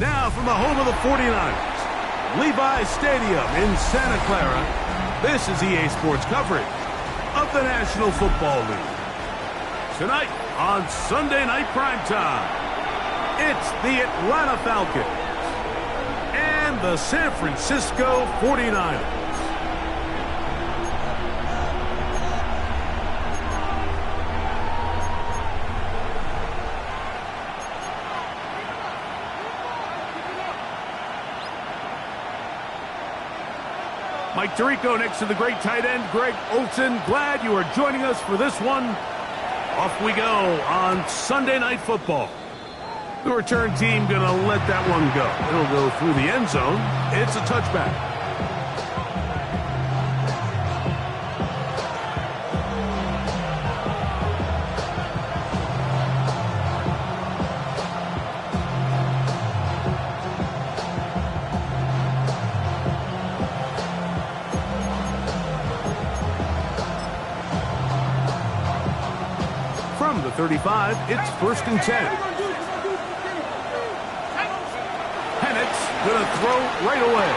Now from the home of the 49ers, Levi Stadium in Santa Clara, this is EA Sports coverage of the National Football League. Tonight on Sunday Night Primetime, it's the Atlanta Falcons and the San Francisco 49ers. Mike Tirico next to the great tight end, Greg Olsen. Glad you are joining us for this one. Off we go on Sunday Night Football. The return team going to let that one go. It'll go through the end zone. It's a touchback. From the 35, it's 1st and 10. Pennett's going to throw right away.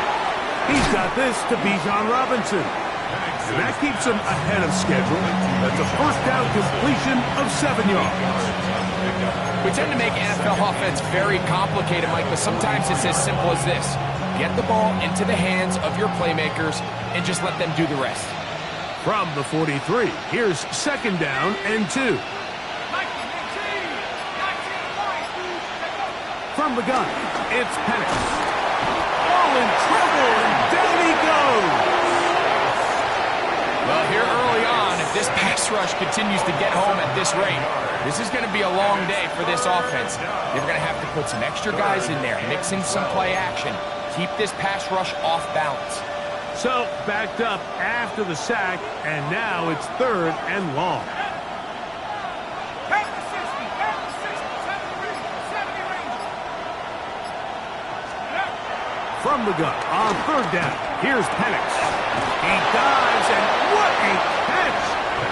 He's got this to Bijan Robinson. And that keeps him ahead of schedule. That's a first down completion of 7 yards. We tend to make NFL offense very complicated, Mike, but sometimes it's as simple as this. Get the ball into the hands of your playmakers and just let them do the rest. From the 43, here's 2nd down and 2. From the gun, it's Penix. All in trouble, and down he goes. Well, here early on, if this pass rush continues to get home at this rate, this is going to be a long day for this offense. They're going to have to put some extra guys in there, mix in some play action, keep this pass rush off balance. So, backed up after the sack, and now it's 3rd and long. From the gun on 3rd down, here's Penix. He dives, and what a catch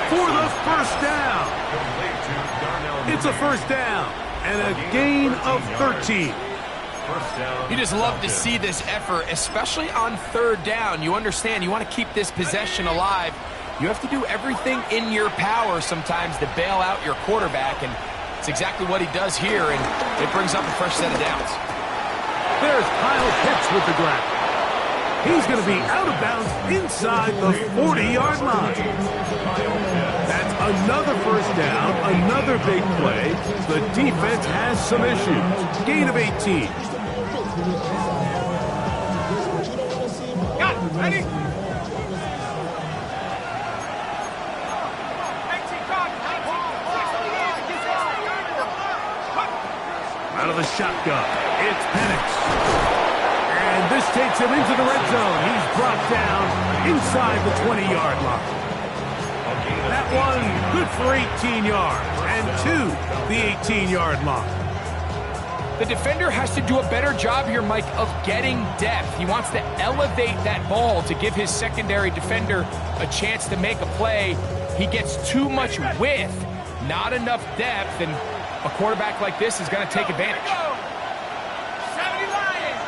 for the first down. It's a first down and a gain of 13. You just love to see this effort, especially on 3rd down. You understand, you want to keep this possession alive. You have to do everything in your power sometimes to bail out your quarterback, and it's exactly what he does here, and it brings up a fresh set of downs. There's Kyle Pitts with the grab. He's going to be out of bounds inside the 40-yard line. That's another first down, another big play. The defense has some issues. Gain of 18. Got it. Ready? Out of the shotgun, it's Penix. And this takes him into the red zone. He's brought down inside the 20-yard line. That one good for 18 yards and to the 18-yard line. The defender has to do a better job here, Mike, of getting depth. He wants to elevate that ball to give his secondary defender a chance to make a play. He gets too much width, not enough depth, and a quarterback like this is going to take advantage. 70 Lions.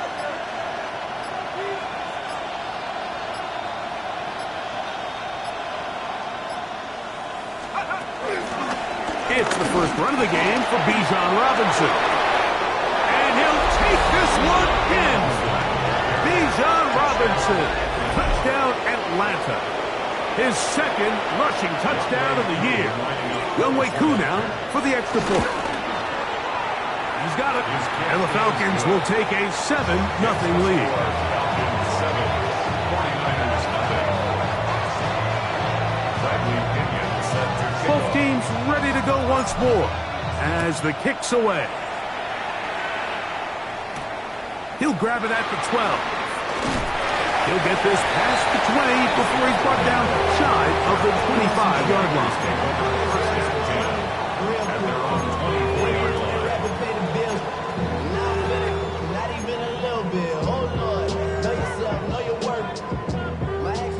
It's the first run of the game for Bijan Robinson. And he'll take this one in. Bijan Robinson. Touchdown Atlanta. His 2nd rushing touchdown of the year. Younghoe Koo now for the extra point. He's got it. And the Falcons will take a 7-0 lead. Both teams ready to go once more as the kick's away. He'll grab it at the 12. He'll get this past the 20 before he's brought down shy of the 25-yard line.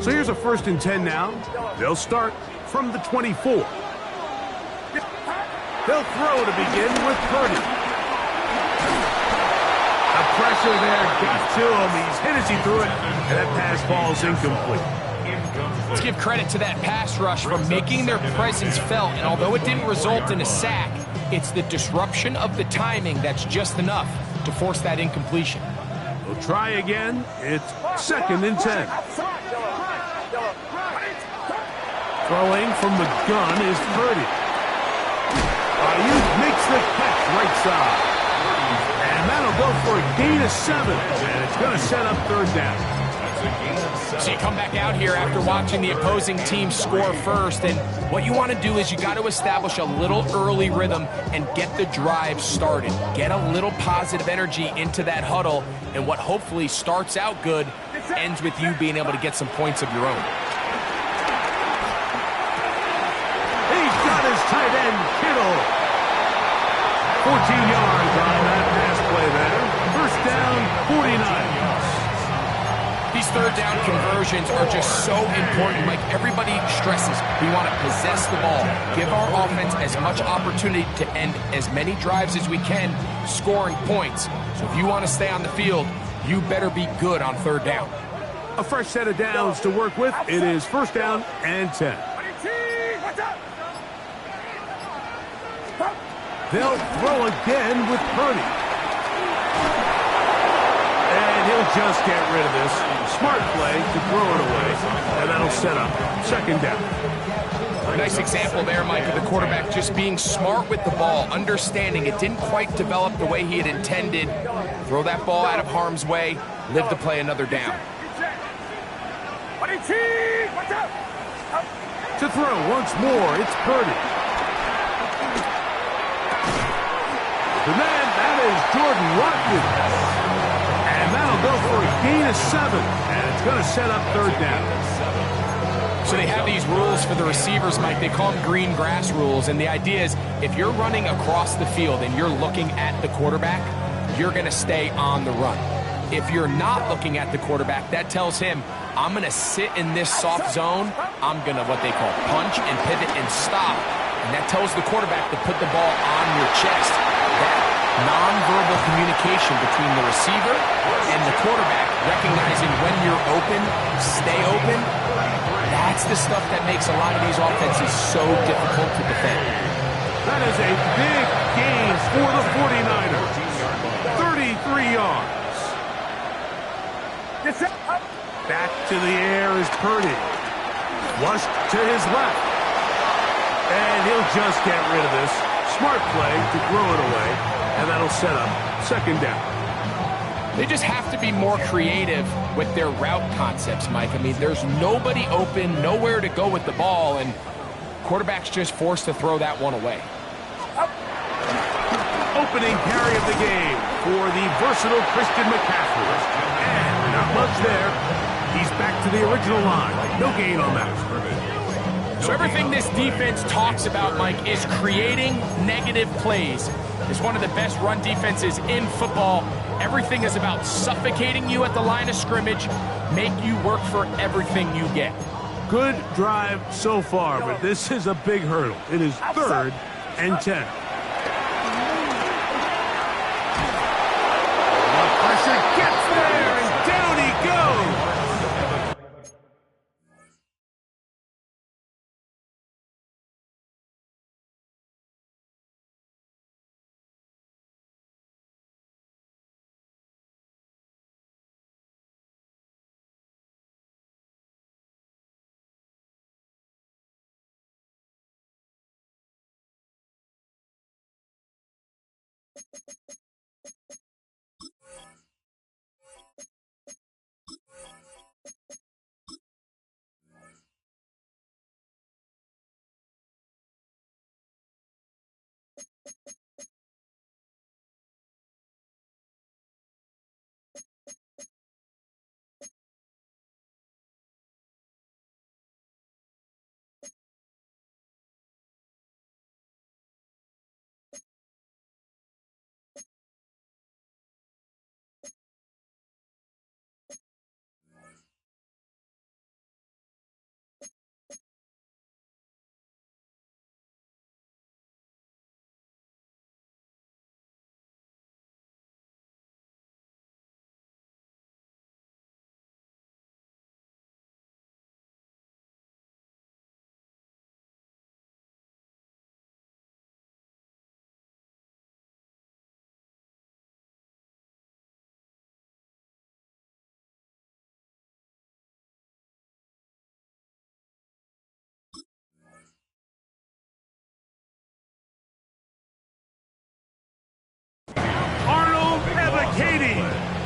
So here's a 1st and 10 now. They'll start from the 24. They'll throw to begin with Purdy. A pressure there got to him. He's hit as he threw it, and that pass falls incomplete. Let's give credit to that pass rush for making their presence felt, and although it didn't result in a sack, it's the disruption of the timing that's just enough to force that incompletion. We'll try again. It's 2nd and 10. Throwing from the gun is Purdy. Ayuk makes the catch right side. And that'll go for a gain of 7. And it's going to set up 3rd down. So you come back out here after watching the opposing team score first, and what you want to do is you got to establish a little early rhythm and get the drive started. Get a little positive energy into that huddle, and what hopefully starts out good ends with you being able to get some points of your own. He's got his tight end, Kittle. 14 yards on that pass play there. 1st down, 49. These 3rd down conversions are just so important. Like everybody stresses, we want to possess the ball, give our offense as much opportunity to end as many drives as we can, scoring points. So if you want to stay on the field, you better be good on 3rd down. A fresh set of downs to work with. It is 1st down and 10. They'll throw again with Purdy. And he'll just get rid of this. Smart play to throw it away. And that'll set up 2nd down. A nice example there, Mike, of the quarterback just being smart with the ball, understanding it didn't quite develop the way he had intended. Throw that ball out of harm's way, live to play another down. To throw once more, it's Purdy. The man, that is Jordan Watkins. And that'll go for a gain of 7. And it's going to set up 3rd down. So they have these rules for the receivers, Mike. They call them green grass rules. And the idea is if you're running across the field and you're looking at the quarterback, you're going to stay on the run. If you're not looking at the quarterback, that tells him, I'm going to sit in this soft zone. I'm going to what they call punch and pivot and stop. And that tells the quarterback to put the ball on your chest. That nonverbal communication between the receiver and the quarterback, recognizing when you're open, stay open, that's the stuff that makes a lot of these offenses so difficult to defend. That is a big gain for the 49ers. 33 yards. Back to the air is Purdy. Flushed to his left. And he'll just get rid of this. Smart play to throw it away. And that'll set up 2nd down. They just have to be more creative with their route concepts, Mike. I mean, there's nobody open, nowhere to go with the ball, and quarterback's just forced to throw that one away. Opening carry of the game for the versatile Christian McCaffrey. And not much there. He's back to the original line. No gain on that. So everything this defense talks about, Mike, is creating negative plays. It's one of the best run defenses in football. Everything is about suffocating you at the line of scrimmage, make you work for everything you get. Good drive so far, but this is a big hurdle. It is 3rd and 10. Pressure gets there, and down he goes.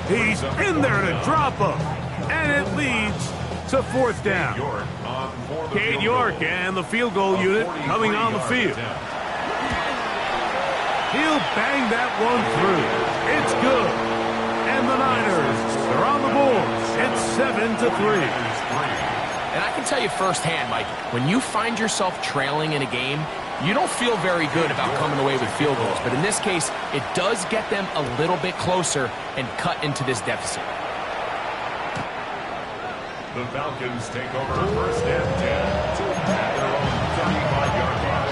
He's in there to drop him. And it leads to fourth down. Cade York and the field goal unit coming on the field. He'll bang that one through. It's good. And the Niners are on the board. It's 7-3. And I can tell you firsthand, Mike, when you find yourself trailing in a game, you don't feel very good about coming away with field goals. But in this case, it does get them a little bit closer and cut into this deficit. The Falcons take over first and 10 at their own 35-yard line.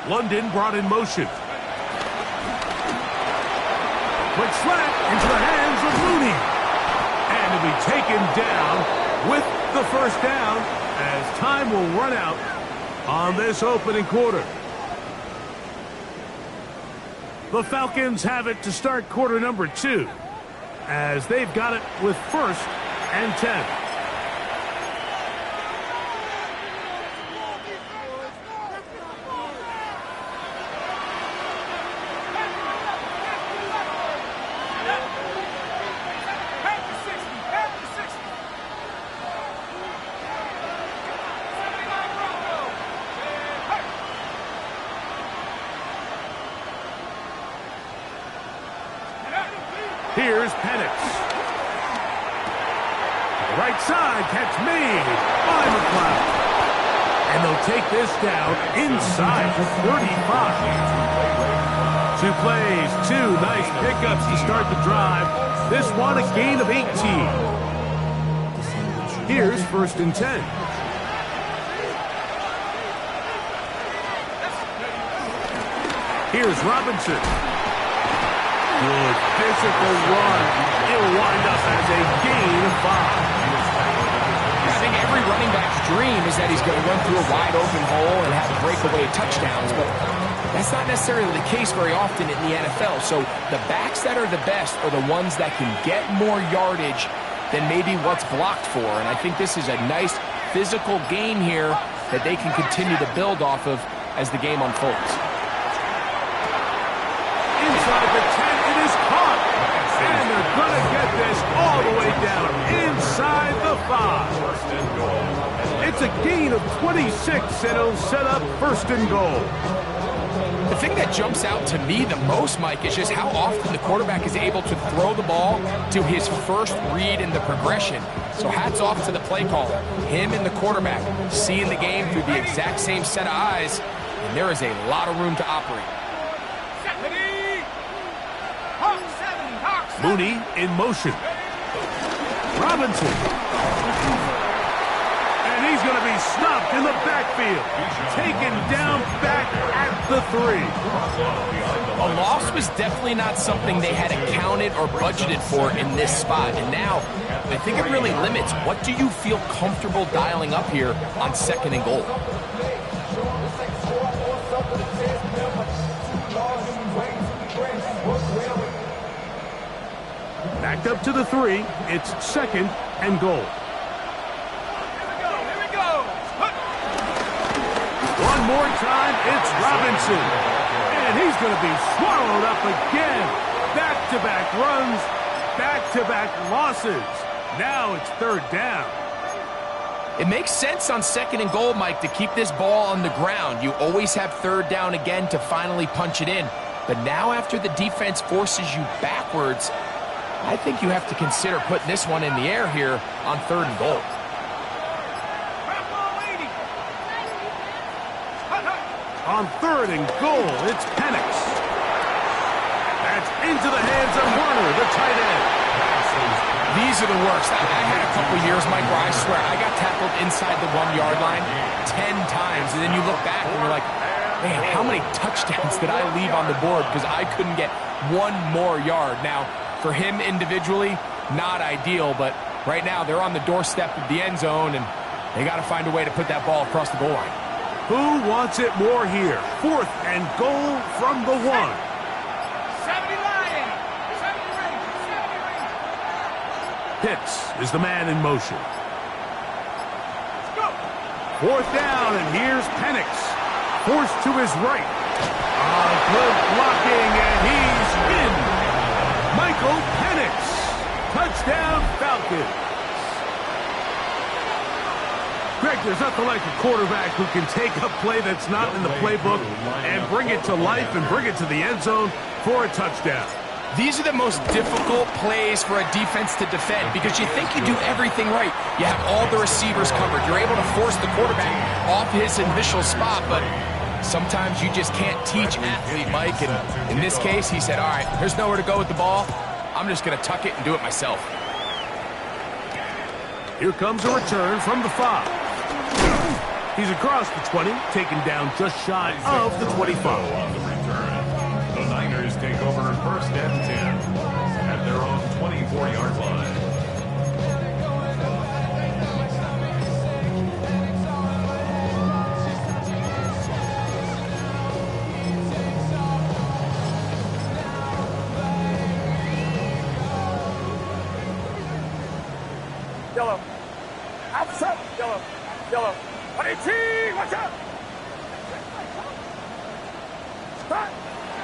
London brought in motion. Quick slant into the hands of Mooney. And he'll be taken down with the first down as time will run out on this opening quarter. The Falcons have it to start quarter number 2 as they've got it with first and 10. Here's Penix. Right side, catch made by McLeod. And they'll take this down inside the 35. 2 plays, 2 nice pickups to start the drive. This one a gain of 18. Here's first and 10. Here's Robinson. Good physical run. It'll wind up as a gain of 5. I think every running back's dream is that he's going to run through a wide open hole and have breakaway touchdowns, but that's not necessarily the case very often in the NFL. So the backs that are the best are the ones that can get more yardage than maybe what's blocked for. And I think this is a nice physical gain here that they can continue to build off of as the game unfolds. Inside the 10, it is caught. And they're going to get this all the way down inside the 5. It's a gain of 26, and it'll set up first and goal. The thing that jumps out to me the most, Mike, is just how often the quarterback is able to throw the ball to his first read in the progression. So hats off to the play caller. Him and the quarterback seeing the game through the exact same set of eyes, and there is a lot of room to operate. Mooney in motion. Robinson. And he's going to be stopped in the backfield. Taken down back at the 3. A loss was definitely not something they had accounted or budgeted for in this spot. And now, I think it really limits. What do you feel comfortable dialing up here on second and goal? Backed up to the 3. It's second and goal. Here we go. One more time, it's Robinson. And he's going to be swallowed up again. Back-to-back runs, back-to-back losses. Now it's third down. It makes sense on second and goal, Mike, to keep this ball on the ground. You always have third down again to finally punch it in. But now after the defense forces you backwards, I think you have to consider putting this one in the air here on third and goal. On third and goal, it's Penix. That's into the hands of Werner, the tight end. These are the worst. I had a couple years, Mike, where I swear I got tackled inside the 1-yard line 10 times, and then you look back and you're like, man, how many touchdowns did I leave on the board because I couldn't get one more yard? Now, for him individually, not ideal, but right now they're on the doorstep of the end zone, and They got to find a way to put that ball across the goal line. Who wants it more here? 4th and goal from the 1. 70 Lions. 70 Rangers. 70 Rangers. Pitts is the man in motion. Let's go. 4th down, and here's Penix. Forced to his right. Good blocking, and he's in. Michael Penix. Touchdown, Falcons. Greg, there's nothing like a quarterback who can take a play that's not in the playbook and bring it to life and bring it to the end zone for a touchdown. These are the most difficult plays for a defense to defend because you think you do everything right. You have all the receivers covered. You're able to force the quarterback off his initial spot, but sometimes you just can't teach athlete, Mike. And in this case, he said, all right, there's nowhere to go with the ball. I'm just going to tuck it and do it myself. Here comes a return from the 5. He's across the 20, taken down just shy of the 25. On the return, the Niners take over 1st and 10 at their own 24-yard line. Yellow. Outside. Yellow. Yellow. 18. Watch out. Stop.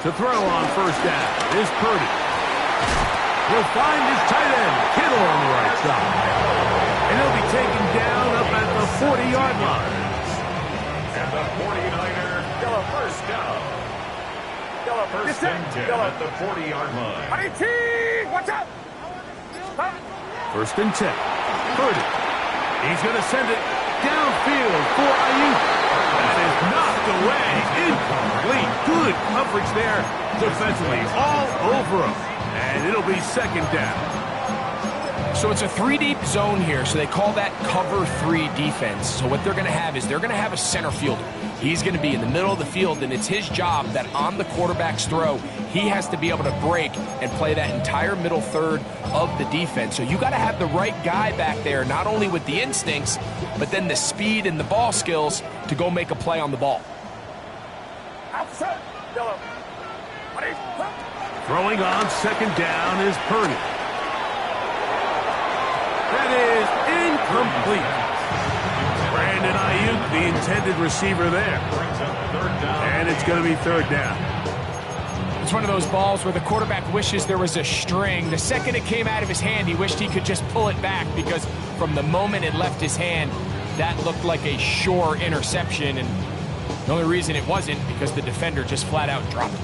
To throw on 1st down is Purdy. He'll find his tight end, Kittle, on the right side. And he'll be taken down up at the 40-yard line. And the 49er, Yellow. 1st down. Yellow. 1st and 10 at the 40-yard line. 18. Watch out. Stop. 1st and 10. Purdy. He's going to send it downfield for Ayuk. That is knocked away. Incomplete. Good coverage there defensively. All over him. And it'll be 2nd down. So it's a 3-deep zone here, so they call that cover 3 defense. So what they're going to have is they're going to have a center fielder. He's going to be in the middle of the field, and it's his job that on the quarterback's throw, he has to be able to break and play that entire middle third of the defense. So you got to have the right guy back there, not only with the instincts, but then the speed and the ball skills to go make a play on the ball. Outside. Yellow. 20. Throwing on 2nd down is Purdy. That is incomplete. Brandon Ayuk, the intended receiver there. And it's going to be 3rd down. It's one of those balls where the quarterback wishes there was a string. The second it came out of his hand, he wished he could just pull it back because from the moment it left his hand, that looked like a sure interception. And the only reason it wasn't because the defender just flat out dropped it.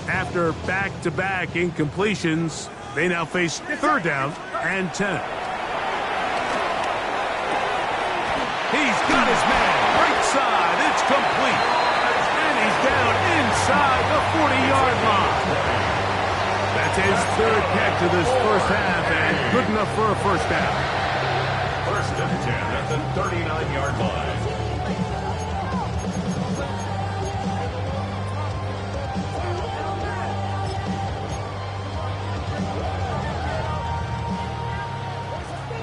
After back-to-back incompletions, they now face 3rd down and 10. He's got his man, right side, it's complete. And he's down inside the 40-yard line. That's his 3rd catch of this 1st half, and good enough for a 1st down. 1st and 10 at the 39-yard line.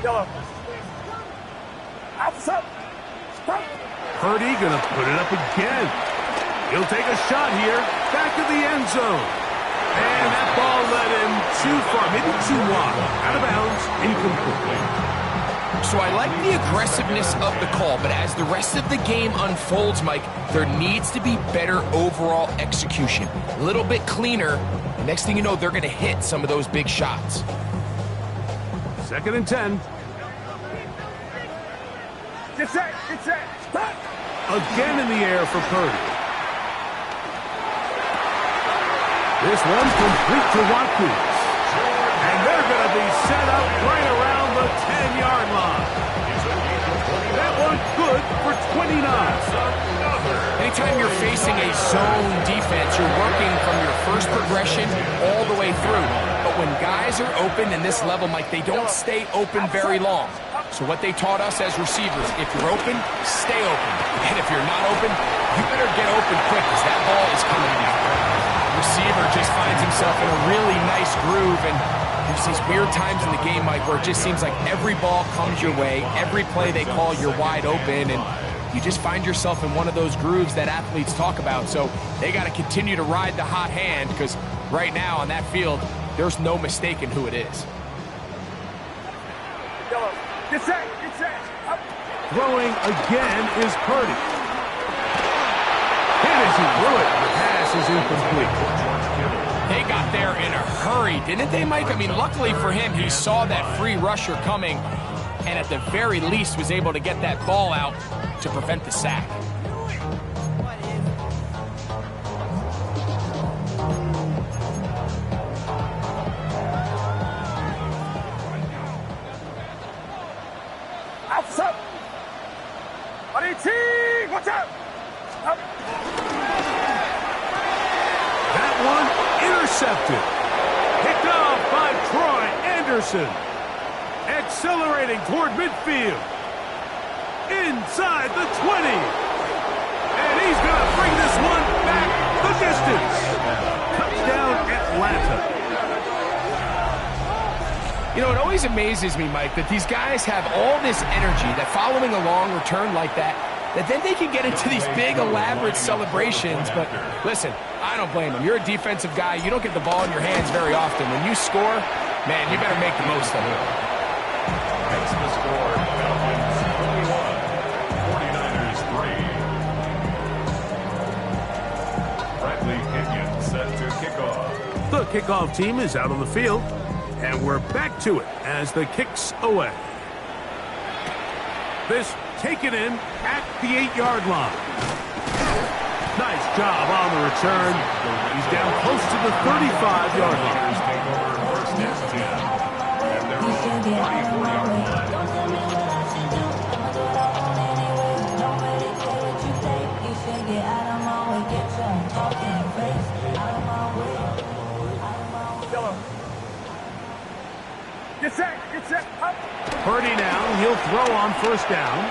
Yellow. Outside. Stop. Purdy going to put it up again. He'll take a shot here, back of the end zone. And that ball led him too far, maybe too wide. Out of bounds, incomplete. So I like the aggressiveness of the call, but as the rest of the game unfolds, Mike, there needs to be better overall execution. A little bit cleaner. The next thing you know, they're going to hit some of those big shots. 2nd and 10. Get set. Get set. Stop. Again in the air for Purdy. This one complete to Watkins. And they're going to be set up right around the 10-yard line. That one good for 29. Anytime you're facing a zone defense, you're working from your first progression all the way through. But when guys are open in this level, Mike, they don't stay open very long. So what they taught us as receivers, if you're open, stay open. And if you're not open, you better get open quick because that ball is coming down. The receiver just finds himself in a really nice groove, and There's these weird times in the game, Mike, where it just seems like every ball comes your way, every play they call, you're wide open, and you just find yourself in one of those grooves that athletes talk about. So they got to continue to ride the hot hand, because right now on that field, there's no mistaking who it is. Yellow. Get set. Get set. Up. Throwing again is Purdy. Hit as he threw it. The pass is incomplete. They got there in a hurry, didn't they, Mike? I mean, luckily for him, he saw that free rusher coming, and at the very least was able to get that ball out to prevent the sack. Outside. Watch out. Up. That one intercepted. Picked off by Troy Anderson. Accelerating toward midfield. Inside the 20. And he's going to bring this one back the distance. Touchdown, Atlanta. You know, it always amazes me, Mike, that these guys have all this energy, that following a long return like that then they can get into these big, elaborate celebrations. But listen, I don't blame them. You're a defensive guy. You don't get the ball in your hands very often. When you score, man, you better make the most of it. Makes the score. Falcons 21, 49ers 3. Bradley Pinion set to kick off. The kickoff team is out on the field, and we're back to it as the kick's away. This taken in at the 8-yard line. Nice job on the return. He's down close to the 35-yard line. Take over first and 10 at their own 34-yard line. Yellow. Get set. Get set. Up. Purdy now, he'll throw on first down.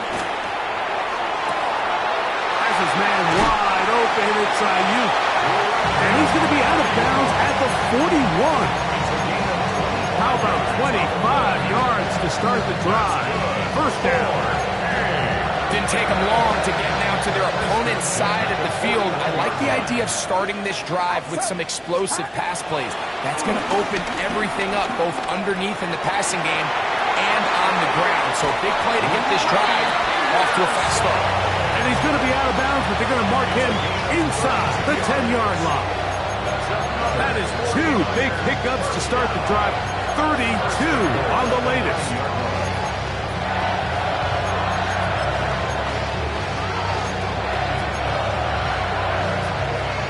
Has his man wide open, it's Ayuk. And he's going to be out of bounds at the 41. How about 25 yards to start the drive? First down. Didn't take them long to get now to their opponent's side of the field. I like the idea of starting this drive with some explosive pass plays. That's going to open everything up, both underneath in the passing game and on the ground. So a big play to get this drive off to a fast start. And he's going to be out of bounds, but they're going to mark him inside the 10-yard line. That is two big pickups to start the drive. 32 on the latest.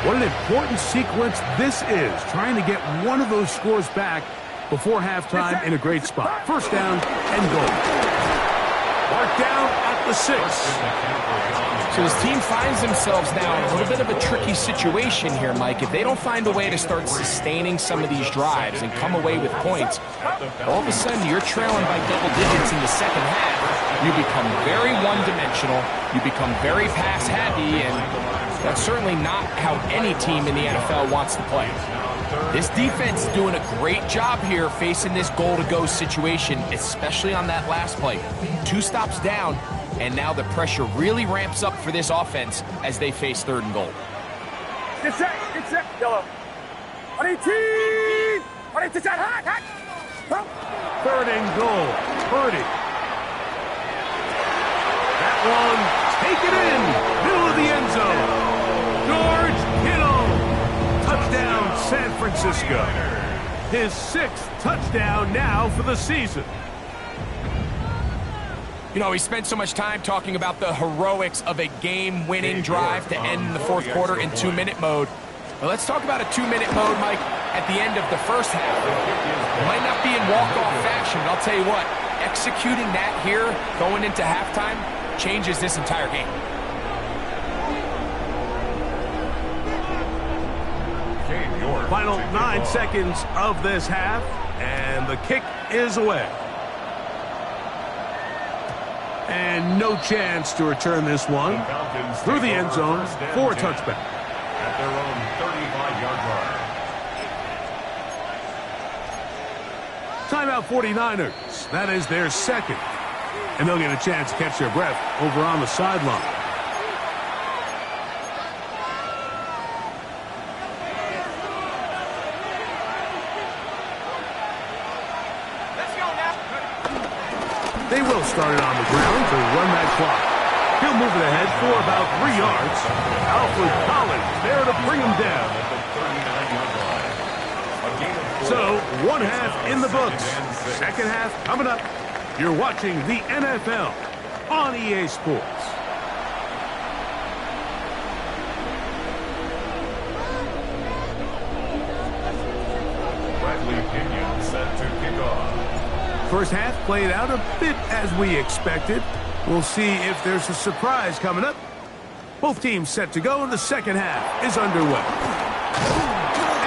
What an important sequence this is, trying to get one of those scores back before halftime in a great spot. First down and goal. Mark down at the 6. So his team finds themselves now in a little bit of a tricky situation here, Mike. If they don't find a way to start sustaining some of these drives and come away with points, all of a sudden you're trailing by double digits in the second half. You become very one-dimensional. You become very pass-happy, and that's certainly not how any team in the NFL wants to play. This defense is doing a great job here facing this goal-to-go situation, especially on that last play. 2 stops down, and now the pressure really ramps up for this offense as they face 3rd and goal. Get set. Get set. Yellow. 22. 22. Hot. 3rd and goal. Purdy. That one taken in. Middle of the end zone. George Kittle. Touchdown, San Francisco. His 6th touchdown now for the season. You know, we spent so much time talking about the heroics of a game-winning drive to end the 4th quarter in 2-minute mode. Well, let's talk about a 2-minute mode, Mike, at the end of the first half. It might not be in walk-off fashion, but I'll tell you what, executing that here going into halftime changes this entire game. Final 9 seconds of this half, and the kick is away. And no chance to return this one through the end zone for a touchback. At their own 35-yard line. Timeout 49ers. That is their second. And they'll get a chance to catch their breath over on the sideline. They will start it on the ground to run that clock. He'll move it ahead for about 3 yards. Alfred Collins there to bring him down. So, one half in the books. Second half coming up. You're watching the NFL on EA Sports. Bradley Pinion set to kick off. First half played out a bit as we expected. We'll see if there's a surprise coming up. Both teams set to go, and the second half is underway.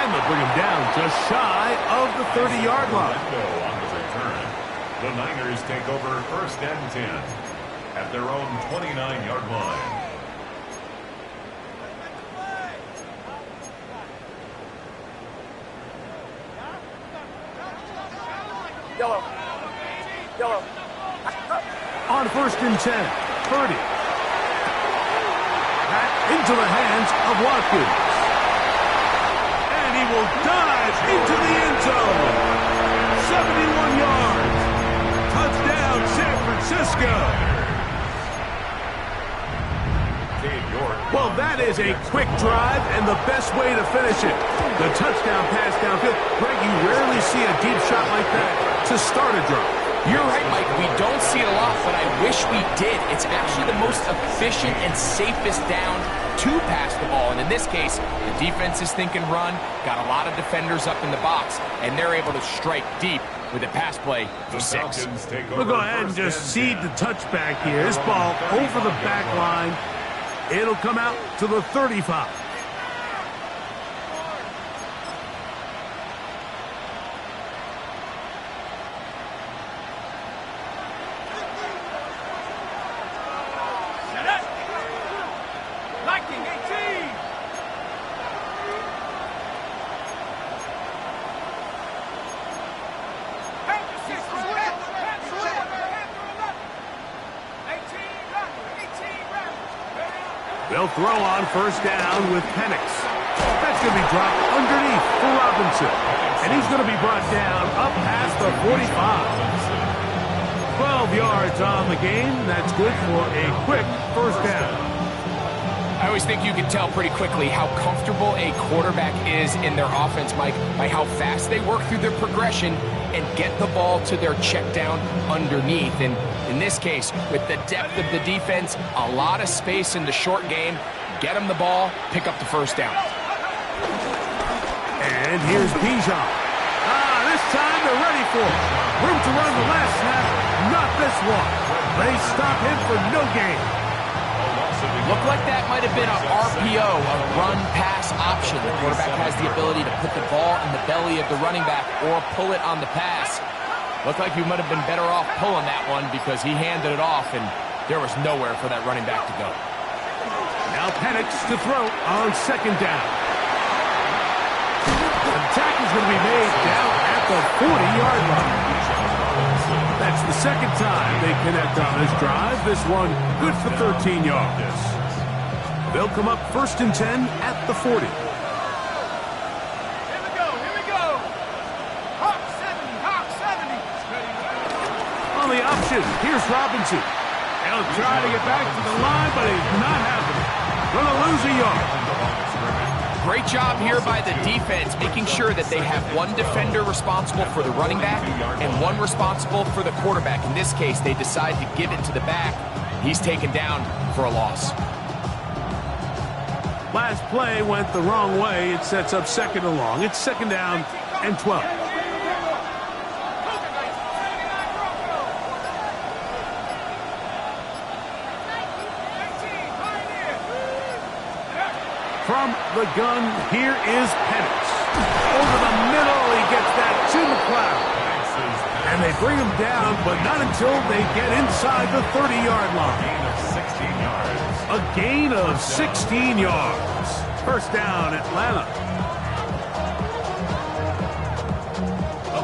And they'll bring him down just shy of the 30-yard line. On the return, the Niners take over first and 10 at their own 29-yard line. Yellow. Yellow. On first and 10, Purdy. Back into the hands of Watkins. And he will dive into the end zone. 71 yards. Touchdown, San Francisco. Well, that is a quick drive and the best way to finish it. The touchdown pass downfield. Greg, you rarely see a deep shot like that to start a drive. You're right, Mike. We don't see it a lot, but I wish we did. It's actually the most efficient and safest down to pass the ball. And in this case, the defense is thinking run, got a lot of defenders up in the box, and they're able to strike deep with a pass play for 6. We'll go ahead and just seed the touchback here. This ball over the back line. It'll come out to the 35. They'll throw on first down with Penix. That's going to be dropped underneath for Robinson. And he's going to be brought down up past the 45. 12 yards on the game. That's good for a quick first down. I always think you can tell pretty quickly how comfortable a quarterback is in their offense, Mike, by how fast they work through their progression and get the ball to their check down underneath. And in this case, with the depth of the defense, a lot of space in the short game, get them the ball, pick up the first down. And here's Bijan. This time they're ready for it. Room to run the last snap, not this one. They stop him for no gain. Looked like that might have been an RPO, a run-pass option. The quarterback has the ability to put the ball in the belly of the running back or pull it on the pass. Looked like he might have been better off pulling that one because he handed it off, and there was nowhere for that running back to go. Now Penix to throw on second down. The tackle's going to be made down at the 40-yard line. That's the second time they connect on this drive. This one good for 13 yards. They'll come up first and 10 at the 40. Here we go. Hawk 70. On the option, here's Robinson. He'll try to get back to the line, but he's not having it. Gonna lose a yard. Great job here by the defense, making sure that they have one defender responsible for the running back and one responsible for the quarterback. In this case, they decide to give it to the back. He's taken down for a loss. Last play went the wrong way. It sets up second and long. It's second down and 12. From the gun, here is Penix. Over the middle, he gets that to McLeod. And they bring him down, but not until they get inside the 30-yard line. A gain of 16 yards. First down, Atlanta.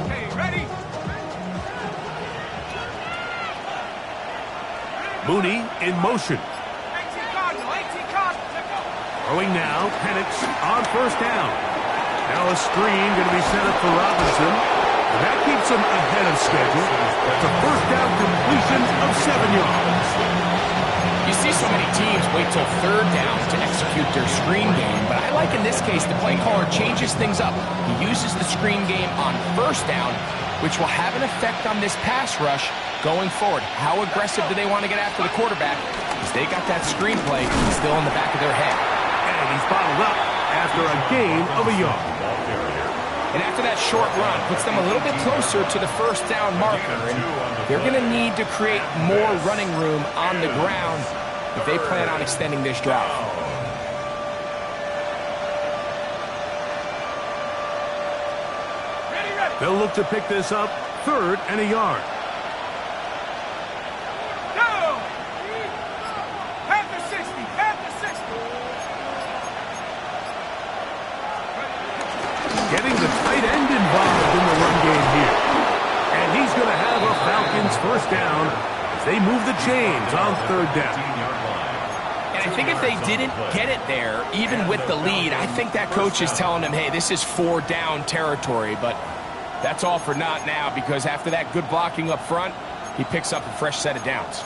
Okay, ready? Mooney in motion. 18 Cardinal, 18 Cardinal. Throwing now, Penix on first down. Now a screen going to be set up for Robinson. That keeps him ahead of schedule. It's a first down completion of 7 yards. You see so many teams wait till third down to execute their screen game, but I like in this case the play caller changes things up. He uses the screen game on first down, which will have an effect on this pass rush going forward. How aggressive do they want to get after the quarterback? Because they got that screenplay still in the back of their head. And he's bottled up after a gain of a yard. And after that short run, puts them a little bit closer to the first down marker. And they're going to need to create more running room on the ground if they plan on extending this drive. They'll look to pick this up, 3rd and a yard. Go! Panther 60, Panther 60. Getting the tight end involved in the run game here. And he's going to have a Falcons first down as they move the chains on 3rd down. And I think if they didn't get it there, even with the lead, I think that coach is telling them, hey, this is 4 down territory. But that's all for naught now, because after that good blocking up front, he picks up a fresh set of downs.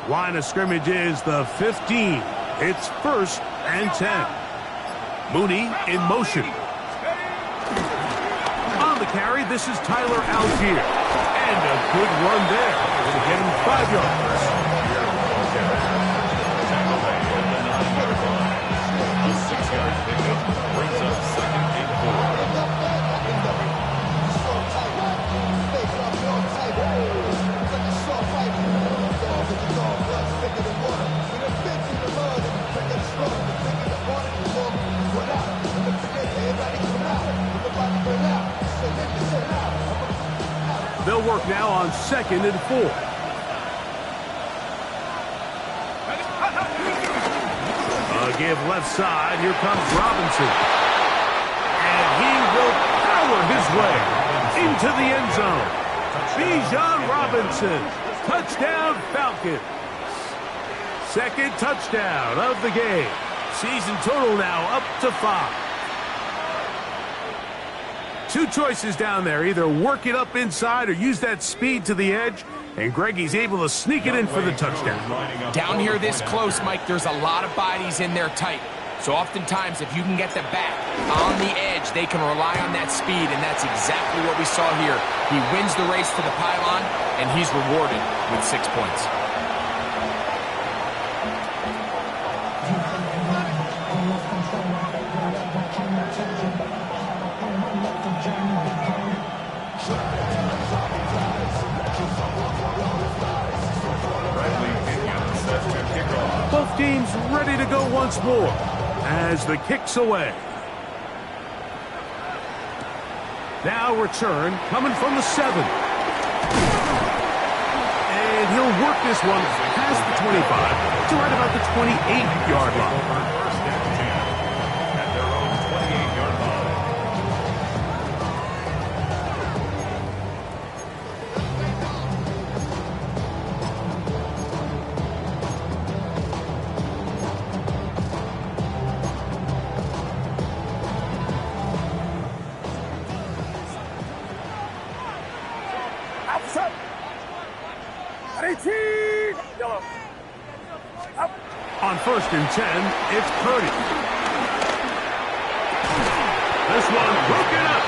Line of scrimmage is the 15. It's 1st and 10. Mooney in motion. On the carry, this is Tyler Algier. And a good run there. Going to get him 5 yards. A 6-yard pickup brings up 2nd and 4. They'll work now on 2nd and 4. A give left side. Here comes Robinson. And he will power his way into the end zone. Bijan Robinson. Touchdown Falcons. 2nd touchdown of the game. Season total now up to 5. 2 choices down there. Either work it up inside or use that speed to the edge. And Greggy's able to sneak it in for the touchdown. Down here this close, Mike, there's a lot of bodies in there tight. So oftentimes, if you can get the back on the edge, they can rely on that speed, and that's exactly what we saw here. He wins the race to the pylon, and he's rewarded with 6 points. Both teams ready to go once more as the kick's away. Now return coming from the 7. And he'll work this one past the 25 to right about the 28-yard line. First and 10 at their own 28-yard line. On 1st and 10, it's Purdy. This one broken up.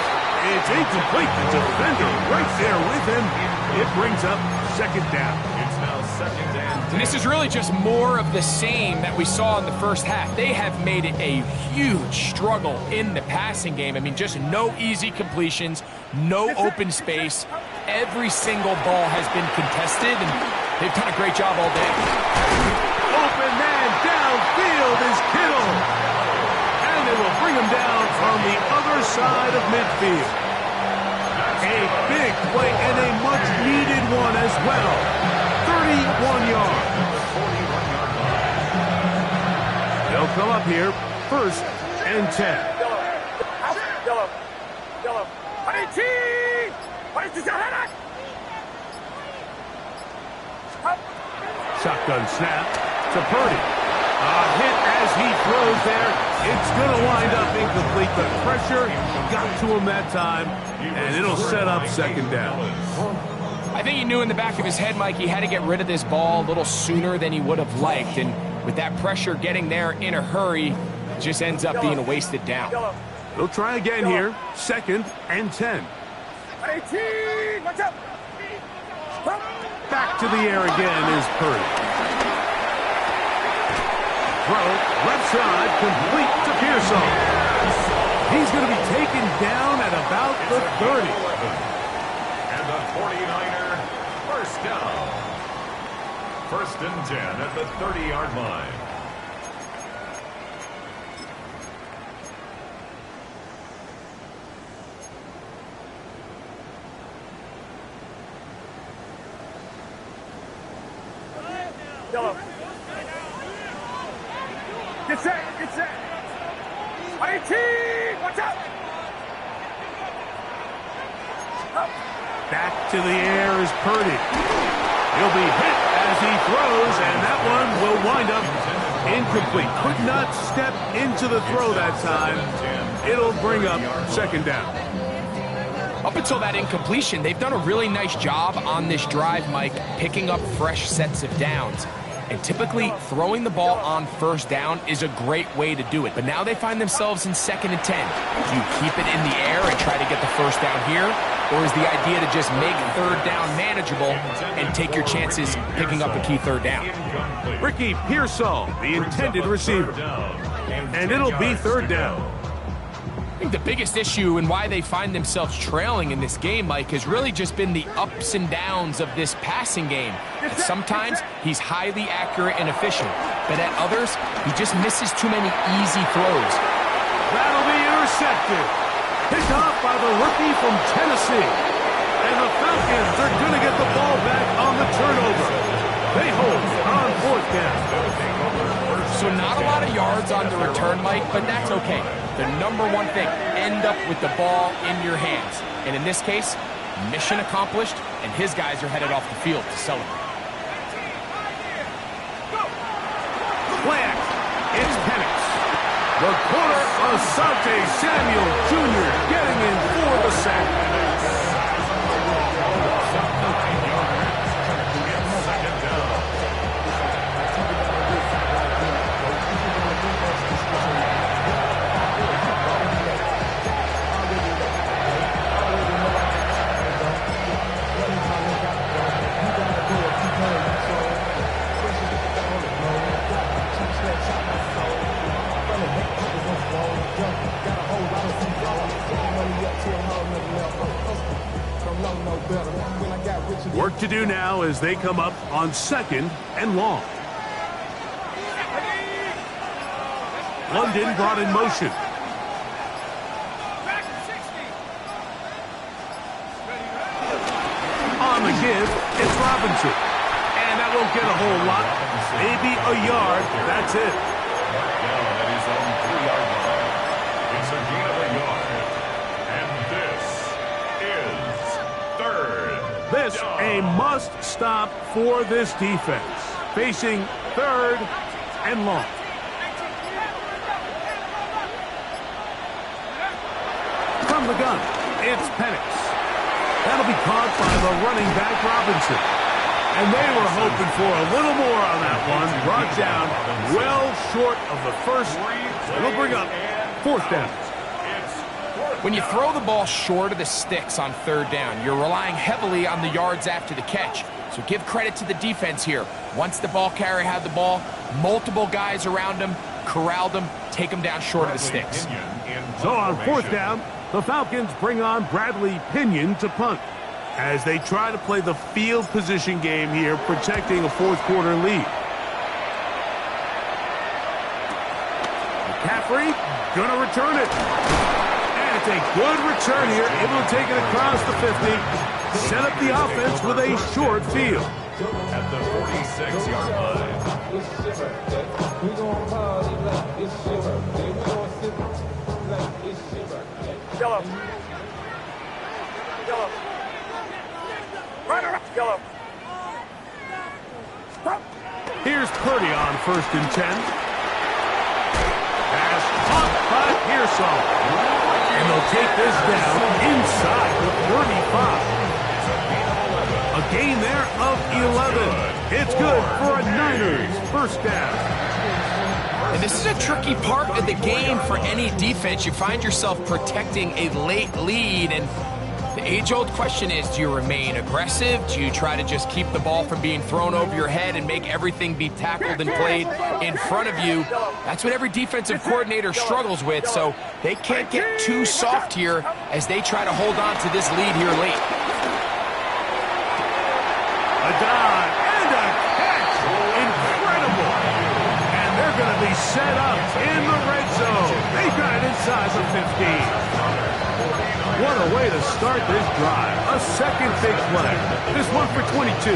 It's incomplete. The defender right there with him. It brings up 2nd down. It's now 2nd and 10. And this is really just more of the same that we saw in the first half. They have made it a huge struggle in the passing game. I mean, just no easy completions, no open space. Every single ball has been contested, and they've done a great job all day. Open man downfield is Kittle. And they will bring him down on the other side of midfield. A big play and a much-needed one as well. 31 yards. come up here, 1st and 10. Shotgun snap to Purdy. A hit as he throws there. It's going to wind up incomplete. The pressure got to him that time, and it'll set up 2nd down. I think he knew in the back of his head, Mike, he had to get rid of this ball a little sooner than he would have liked. And with that pressure getting there in a hurry, it just ends up being a wasted down. They'll try again here, 2nd and 10. Back to the air again is Purdy. Throw, left side, complete to Pearsall. He's going to be taken down at about the 30. And the 49er, 1st down. 1st and 10 at the 30-yard line. Get set, get set. 18, watch out. Back to the air is Purdy. He'll be hit as he throws, and that one will wind up incomplete. Could not step into the throw that time. It'll bring up 2nd down. Up until that incompletion, they've done a really nice job on this drive, Mike, picking up fresh sets of downs. And typically, throwing the ball on 1st down is a great way to do it. But now they find themselves in 2nd and 10. Do you keep it in the air and try to get the 1st down here? Or is the idea to just make 3rd down manageable and take your chances picking up a key 3rd down? Ricky Pearsall, the intended receiver. And it'll be 3rd down. I think the biggest issue and why they find themselves trailing in this game, Mike, has really just been the ups and downs of this passing game. And sometimes he's highly accurate and efficient, but at others, he just misses too many easy throws. That'll be intercepted. Picked off by the rookie from Tennessee. And the Falcons are going to get the ball back on the turnover. They hold on 4th down. So not a lot of yards on the return, Mike, but that's okay. The #1 thing, end up with the ball in your hands. And in this case, mission accomplished, and his guys are headed off the field to celebrate. Play action. It's Penix. The corner, Asante Samuel Jr. getting in for the sack. Work to do now as they come up on 2nd and long. London brought in motion. On the give, it's Robinson. And that won't get a whole lot. Maybe a yard. That's it. Down at his own 3-yard line. It's a gain of a yard. And this is 3rd. This a must stop for this defense. Facing 3rd and long. From the gun, it's Penix. That'll be caught by the running back Robinson. And they were hoping for a little more on that one. Brought down well short of the first. It'll bring up 4th down. When you throw the ball short of the sticks on 3rd down, you're relying heavily on the yards after the catch. So give credit to the defense here. Once the ball carrier had the ball, multiple guys around him, corralled him, take him down short of the sticks. So on 4th down, the Falcons bring on Bradley Pinion to punt as they try to play the field position game here, protecting a 4th quarter lead. McCaffrey gonna return it. And it's a good return here, able to take it across the 50. Set up the offense with a short field. At the 46-yard line. Yellow. Yellow. Runner. Yellow. Stop. Here's Purdy on 1st and 10. Pass caught by Pearsall. And they'll take this down inside the 35. A gain there of 11. It's good for a Niners first down. And this is a tricky part of the game for any defense. You find yourself protecting a late lead, and the age-old question is, do you remain aggressive? Do you try to just keep the ball from being thrown over your head and make everything be tackled and played in front of you? That's what every defensive coordinator struggles with, so they can't get too soft here as they try to hold on to this lead here late. A dive and a catch. Incredible. And they're going to be set up in the red zone. They got it inside the 15. What a way to start this drive. A second big play. This one for 22.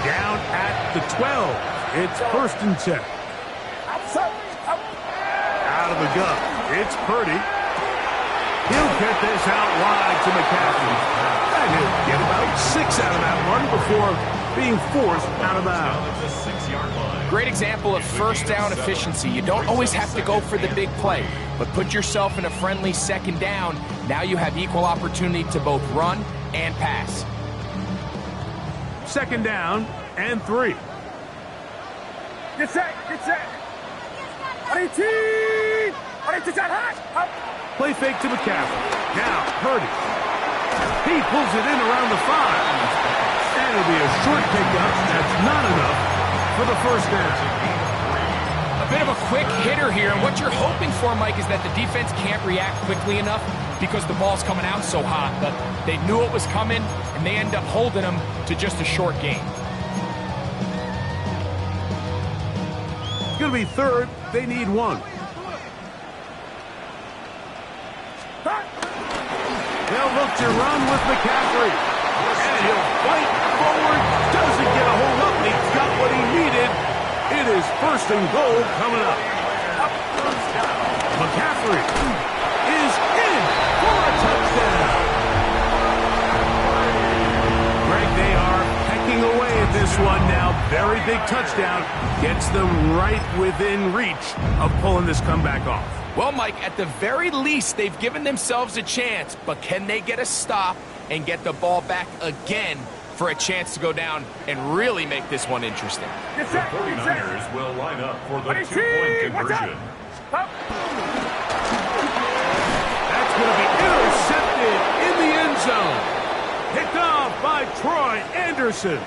Down at the 12. It's 1st and 10. Out of the gun. It's Purdy. He'll get this out wide to McCaffrey. And he'll get about 6 out of that one before being forced out of bounds. Great example of first down efficiency. You don't always have to go for the big play, but put yourself in a friendly second down. Now you have equal opportunity to both run and pass. 2nd down and 3. Get set. Get set. 18. 18 hot. Play fake to McCaffrey. Now, Purdy. He pulls it in around the 5. And it'll be a short pickup. That's not enough for the first down. A bit of a quick hitter here. What you're hoping for, Mike, is that the defense can't react quickly enough because the ball's coming out so hot. But they knew it was coming, and they end up holding them to just a short gain. It's going to be 3rd. They need 1. They'll look to run with McCaffrey. And he'll fight forward. Doesn't get a hold up. He got what he needed. It is 1st and goal coming up. McCaffrey is in for a touchdown. Greg, they are pecking away at this one now. Very big touchdown. Gets them right within reach of pulling this comeback off. Well, Mike, at the very least, they've given themselves a chance, but can they get a stop and get the ball back again for a chance to go down and really make this one interesting? The 49ers will line up for the 2-point conversion. That's going to be intercepted in the end zone. Picked off by Troy Anderson.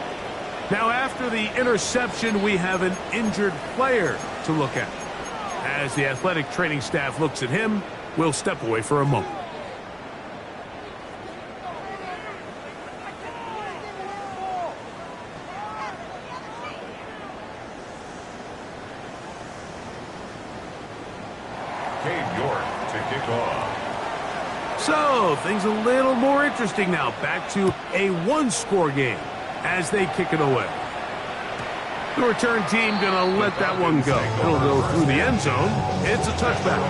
Now, after the interception, we have an injured player to look at. As the athletic training staff looks at him, we'll step away for a moment. To kick off. So, things a little more interesting now. Back to a one-score game as they kick it away. The return team going to let that one go. It'll go through the end zone. It's a touchback.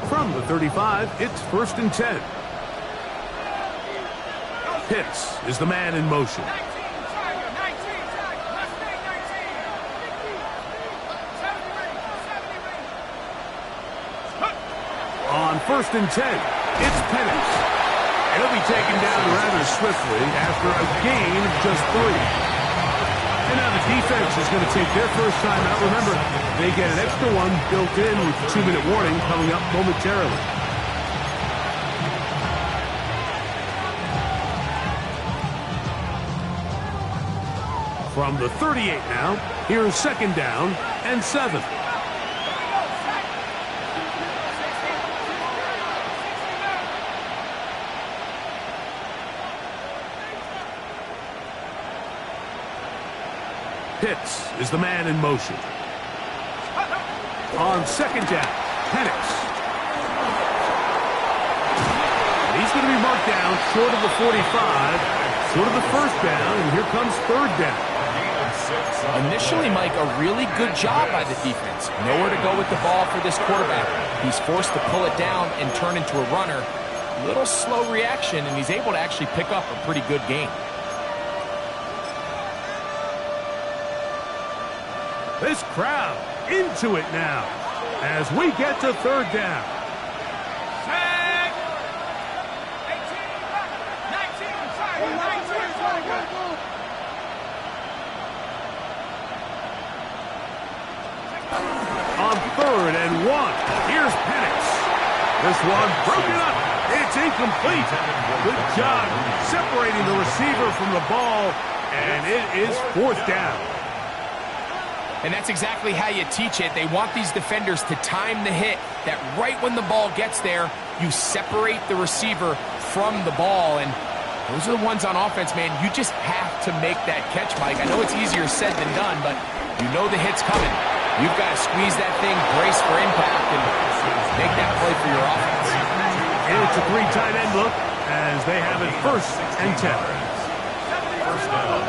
From the 35, it's 1st and 10. Pitts is the man in motion. On 1st and 10, it's Penix. He'll be taken down rather swiftly after a gain of just 3. And now the defense is going to take their first time out. Remember, they get an extra one built in with the 2-minute warning coming up momentarily. From the 38 now, here's 2nd down and 7. Pitts is the man in motion. On second down, Penix. He's going to be marked down short of the 45, short of the first down, and here comes third down. Initially, Mike, a really good job by the defense. Nowhere to go with the ball for this quarterback. He's forced to pull it down and turn into a runner. Little slow reaction, and he's able to actually pick up a pretty good gain. This crowd into it now as we get to third down. On third and 1, here's Penix. This one broken up. It's incomplete. Good job separating the receiver from the ball, and it is fourth down. And that's exactly how you teach it. They want these defenders to time the hit, that right when the ball gets there, you separate the receiver from the ball. And those are the ones on offense, man. You just have to make that catch, Mike. I know it's easier said than done, but you know the hit's coming. You've got to squeeze that thing, brace for impact, and make that play for your offense. It's a 3 tight end look as they have it first and 10. First down.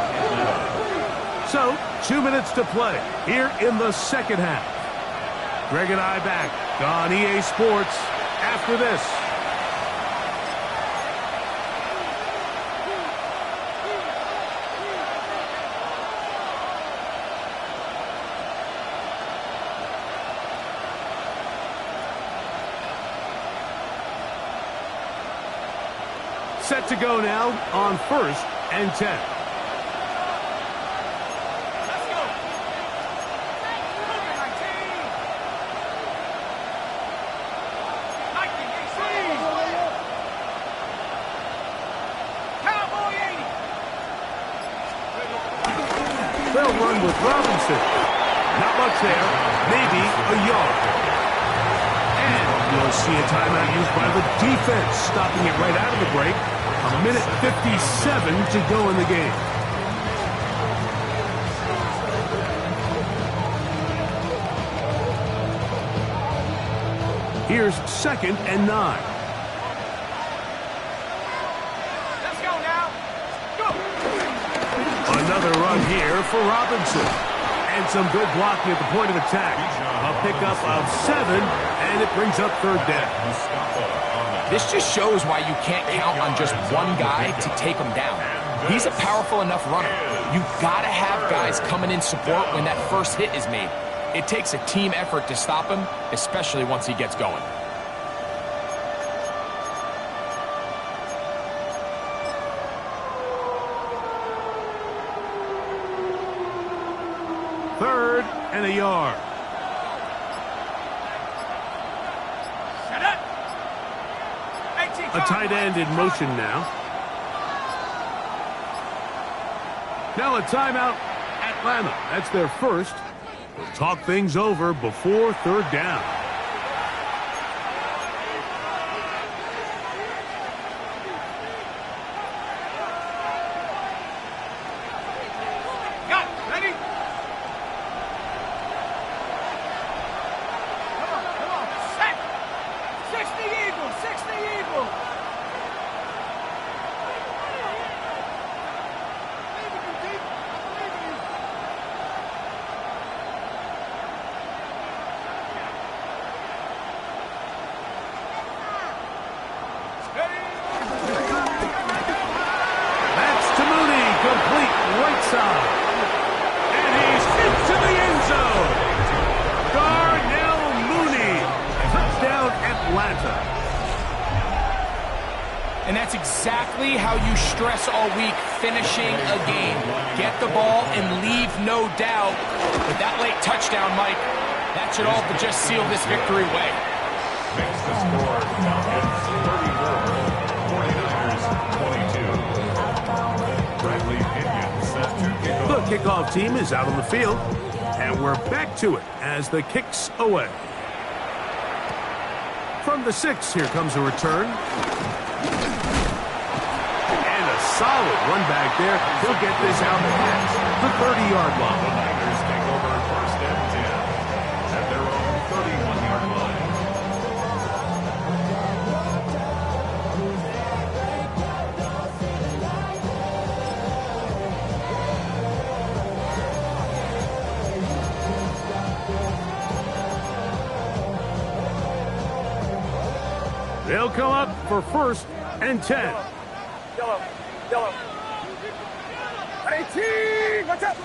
So, 2 minutes to play here in the second half. Greg and I back on EA Sports after this. Set to go now on first and 10. They'll run with Robinson. Not much there. Maybe a yard. And you'll see a timeout used by the defense, stopping it right out of the break. A minute 57 to go in the game. Here's second and 9. Another run here for Robinson. And some good blocking at the point of attack. A pickup of 7, and it brings up third down. This just shows why you can't count on just one guy to take him down. He's a powerful enough runner. You've got to have guys coming in support when that first hit is made. It takes a team effort to stop him, especially once he gets going. Third and a yard. A tight end in motion now. Now a timeout, Atlanta. That's their first. We'll talk things over before third down. And that's exactly how you stress all week, finishing a game. Get the ball and leave no doubt. With that late touchdown, Mike, that should all but just seal this victory away. Makes the score Falcons 34, 49ers 22. Bradley Pinion set to kick off. The kickoff team is out on the field, and we're back to it as the kick's away. From the 6, here comes a return. And a solid run back there. He'll get this out past the 30-yard line. for 1st and 10. Yellow. 18. Watch out.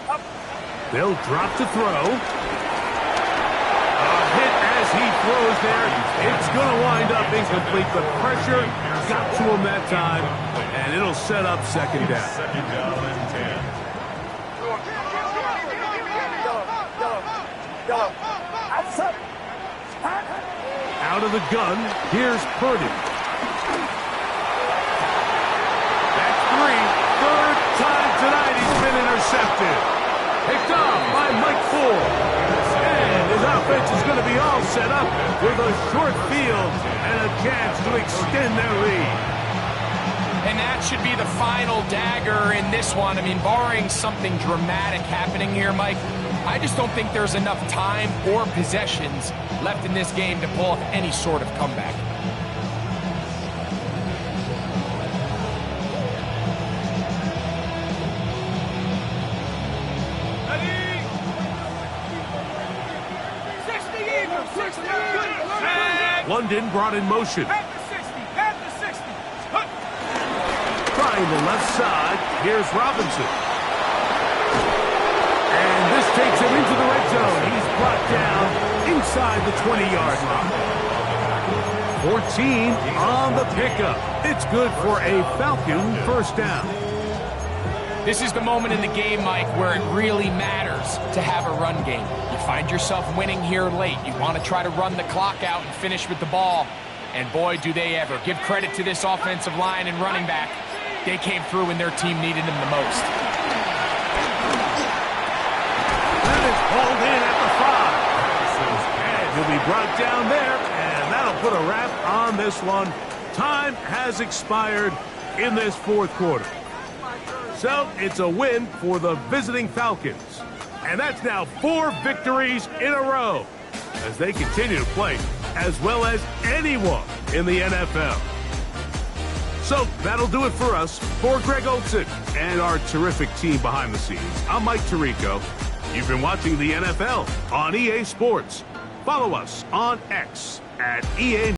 Up. They'll drop to throw. A hit as he throws there. It's going to wind up incomplete. The pressure got to him that time, and it'll set up 2nd down. 2nd down and 10. Yellow. Outside. Out of the gun, here's Purdy. That's 3. 3rd time tonight he's been intercepted. Picked off by Mike Ford. And his offense is going to be all set up with a short field and a chance to extend their lead. And that should be the final dagger in this one. I mean, barring something dramatic happening here, Mike, I just don't think there's enough time or possessions left in this game to pull off any sort of comeback. London brought in motion. At the 60. Trying the left side. Here's Robinson. And this takes him into the red zone. He's brought down inside the 20-yard line. 14 on the pickup. It's good for a Falcon 1st down. This is the moment in the game, Mike, where it really matters to have a run game. You find yourself winning here late. You want to try to run the clock out and finish with the ball. And boy, do they ever. Give credit to this offensive line and running back. They came through when their team needed them the most. That is pulled in at the 5. And he'll be brought down there, and that'll put a wrap on this one. Time has expired in this 4th quarter. So it's a win for the visiting Falcons. And that's now 4 victories in a row as they continue to play as well as anyone in the NFL. So that'll do it for us. For Greg Olson and our terrific team behind the scenes, I'm Mike Tirico. You've been watching the NFL on EA Sports. Follow us on X at EA